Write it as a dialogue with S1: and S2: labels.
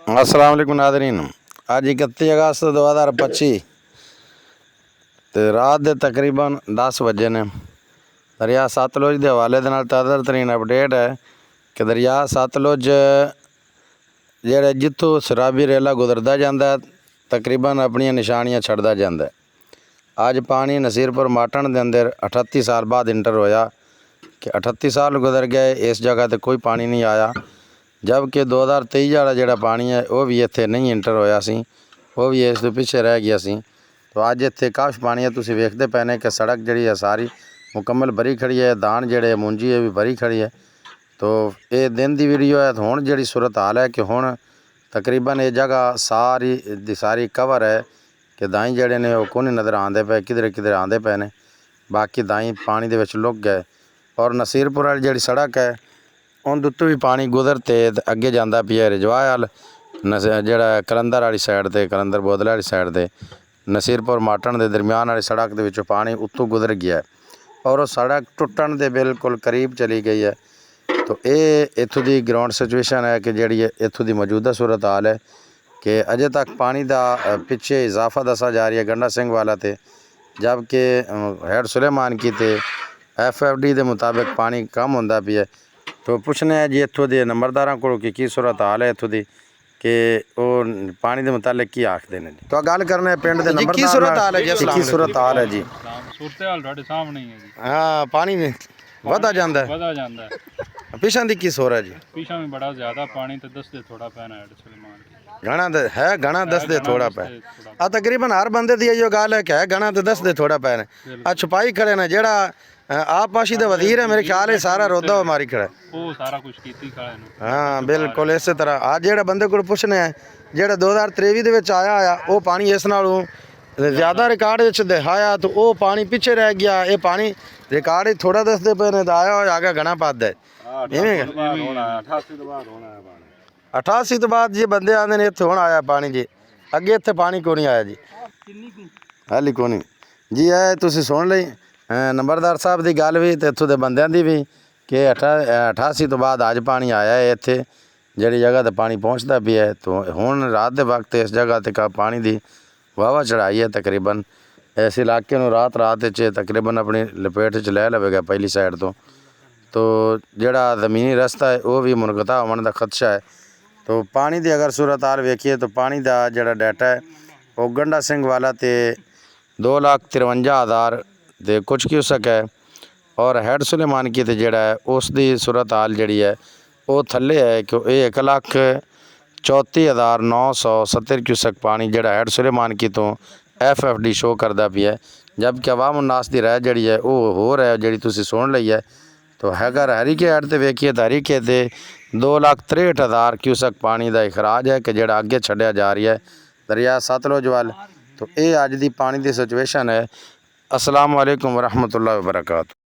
S1: अस्सलाम वालेकुम नाज़रीन। अज 31 अगस्त 2025 तो रात के तकरीबन 10 बजे ने। दरिया सतलुज के हवाले के नाल ताज़ा तरीन अपडेट है कि दरिया सतलुज जेह्ड़े जित्थों शराबी रेला गुजरता जाता तकरीबन अपनी निशानियां छड्डदा जाता है। अज पानी नसीरपुर माटन के अंदर 38 साल बाद इंटर होया कि 38 साल गुजर गए, इस जगह तो कोई पानी नहीं आया। जबकि 2023 वाला जोड़ा पानी है वह भी इत्थे नहीं इंटर होया सी, वो भी इस तो पिछे रह गया सी। तो अज इत्थे काफ़ी पानी है, तुसीं वेखदे पए ने कि सड़क जिहड़ी है सारी मुकम्मल भरी खड़ी है, दान जिहड़े मुंजी है भी भरी खड़ी है। तो ये दिन की वीडियो है। तो हुण जिहड़ी सूरत हाल है कि हुण तकरीबन ये जगह सारी दी सारी कवर है कि दाई जिहड़े ने वो कोई नज़र आंदे पे, किधरे किधरे आंदे पे ने, बाकी दाई पानी दे विच लुक गए। और नसीरपुर वाली जिहड़ी सड़क है उन उत्तों भी पानी गुजरते अगे जाता पिया रिजवाए वाल जिहड़ा कलंदर वाली साइड ते, कलंदर बोदले वाली साइड ते नसीरपुर माटन के दरम्यान वाली सड़क के विचों पानी उत्तों गुजर गया है और वो सड़क टुटन के बिल्कुल करीब चली गई है। तो ये इत्थों की ग्राउंड सिचुएशन है कि जिहड़ी इत्थों की मौजूदा सूरत हाल है कि अजे तक पानी का पिछे इजाफा दसा जा रही है गंडा सिंह वाला ते, जबकि हैड सुलेमान की ते FFD के मुताबिक पानी कम होंदा पिया। तो पुछने हैं जी इत्थों के नंबरदारों को कि की सूरत हाल है इत्थों की कि वो पानी के मुतालिक की आखते हैं। तो गल करने पिंड के नंबरदार की सूरत हाल है जी। की सूरत हाल है जी?
S2: सूरत हाल तुहाडे सामने ही है जी।
S1: हाँ, पानी वधा जांदा है,
S2: वधा जांदा है।
S1: पिछां दी की सोर है जी?
S2: पिछां में बड़ा ज्यादा पानी तो दसदे थोड़ा पैना है सुलेमान।
S1: घना दस दे थोड़ा पै तकरीबन हर बंदे दी इहो गल है कि है घना तो दस दे थोड़ा पैना। आ छुपाई खड़े ने जेड़ा आप पाशी दा वजीर है, मेरे ख्याल है सारा रोदा मारी खड़ा है।
S2: वो सारा कुछ कीती खड़े ने।
S1: हाँ बिल्कुल इस तरह आज जेड़ा बंदे को पुछने हैं जेड़ा 2023 दे विच आया आया वो पानी इस नालों ज़्यादा रिकॉर्ड विच दिखाया तो वो पानी पिछे रह गया। ये पानी रिकॉर्ड थोड़ा दसदे पे ने आया हो आगे घना पाद है। 88 तो बाद जी बंदे आते ने इत्थे हुण आया पानी जी, अगे इत्थे पानी को नहीं आया जी, हाली को नहीं जी। है तुसीं सुन लई नंबरदार साहब की गल भी तो इत्थों के बंदियां दी भी कि 88 तो बाद अज पानी आया है इत्थे जिहड़ी जगह ते पानी पहुँचता भी है। तो हुण रात के वक्त इस जगह ते पानी की वाहवा चढ़ाई है, तकरीबन इस इलाके में रात तकरीबन अपनी लपेट च लै लवेगा पहली साइड तो जिहड़ा ज़मीनी रस्ता है वह भी मुनक़ता होने का खदशा है। तो पानी की अगर सूरत हाल वेखिए तो पानी का जिहड़ा डाटा है वह गंडा सिंह वाला तो 2,53,000 ते कुछ क्यूसक है और हैड सुलेमान की जिहड़ा है उसकी सूरत हाल जिहड़ी है वो थल्ले है कि 1,34,970 क्यूसक पानी जिहड़ा हैड सुलेमान की तो FFD शो करता पिया। जबकि अवाम उन्नास की राय जिहड़ी है वो होर है जिहड़ी तुसीं सुन लई है। तो अगर हरीके हैड ते वेखिए तो हरीके ते 2,63,000 क्यूसक पानी का इखराज है कि जिहड़ा अगे छड्डिया जा रही है दरिया सतलुज वाल। तो ये अज की पानी की सिचुएशन है। अस्सलाम वालेकुम वरहमतुल्लाहि वबरकातुहू।